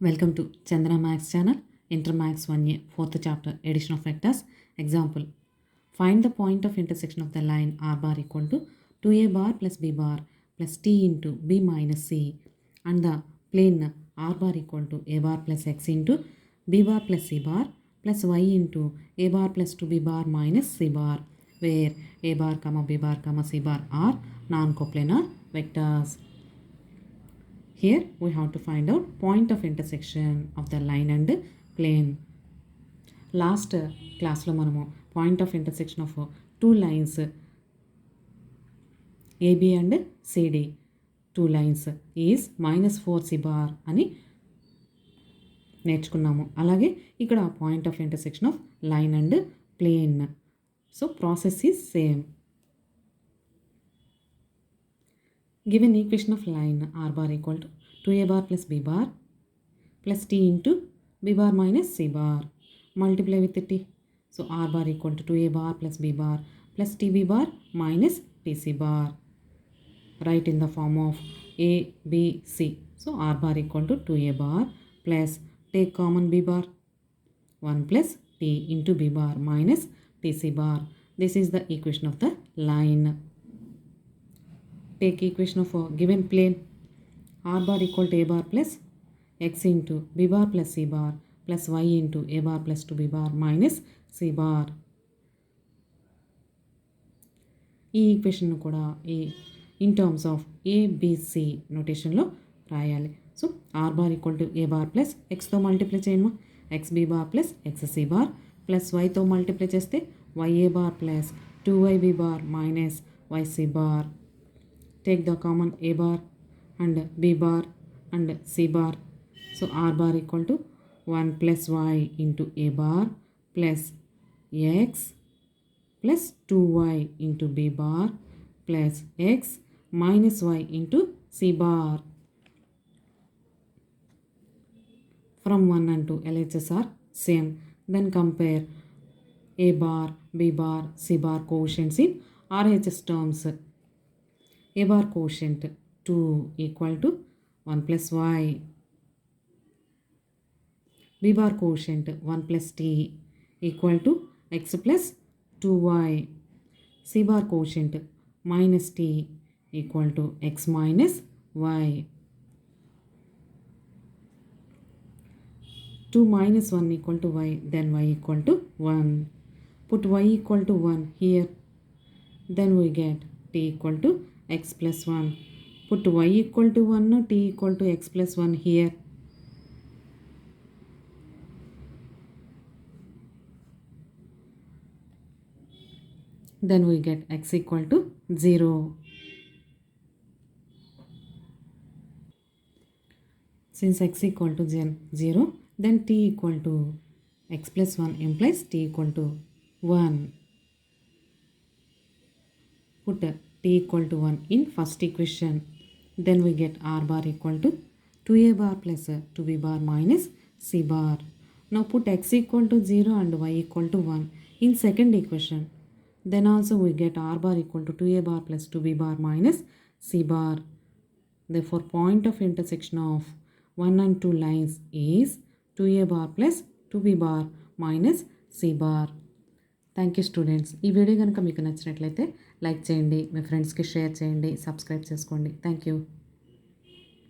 Welcome to Chandra Max channel, Inter Max 1A, 4th chapter, Addition of Vectors. Example, find the point of intersection of the line r bar equal to 2a bar plus b bar plus t into b minus c and the plane r bar equal to a bar plus x into b bar plus c bar plus y into a bar plus 2b bar minus c bar, where a bar, b bar, c bar are non-coplanar vectors. Here we have to find out point of intersection of the line and plane. Last class lo manamu point of intersection of two lines AB and CD, two lines is minus 4c bar అని నేర్చుకున్నాము. అలాగే ఇక్కడ point of intersection of line and plane. So process is same. Given equation of line r bar equal to 2a bar plus b bar plus t into b bar minus c bar. Multiply with t. So r bar equal to 2a bar plus b bar plus tb bar minus tc bar. Write in the form of a, b, c. So r bar equal to 2a bar plus take common b bar 1 plus t into b bar minus tc bar. This is the equation of the line. Take equation of a given plane r bar equal to a bar plus x into b bar plus c bar plus y into a bar plus 2b bar minus c bar. ఈ equation కూడా in terms of ABC నోటేషన్లో రాయాలి. So R bar equal to A bar plus ఎక్స్తో multiply చేయము, X B bar plus X C bar plus వైతో multiply చేస్తే Y A bar plus 2yb bar minus Y C bar. Take the common a bar and b bar and c bar. So r bar equal to 1 plus y into a bar plus x plus 2y into b bar plus x minus y into c bar. From 1 and 2 LHS are same. Then compare a bar, b bar, c bar coefficients in RHS terms. A bar quotient 2 equal to 1 plus y. B bar quotient 1 plus t equal to x plus 2y. C bar quotient minus t equal to x minus y. 2 minus 1 equal to y, then y equal to 1. Put y equal to 1 here. Then we get t equal to x plus 1. Put y equal to 1, t equal to x plus 1 here. Then we get x equal to 0. Since x equal to 0, then t equal to x plus 1 implies t equal to 1. Put t equal to 1 in first equation. Then we get r bar equal to 2a bar plus 2b bar minus c bar. Now put x equal to 0 and y equal to 1 in second equation. Then also we get r bar equal to 2a bar plus 2b bar minus c bar. Therefore point of intersection of 1 and 2 lines is 2a bar plus 2b bar minus c bar. Thank you students. ఈ video కనుక మీకు నచ్చినట్లయితే like చేయండి, మీ ఫ్రెండ్స్కి share చేయండి, subscribe చేసుకోండి. Thank you.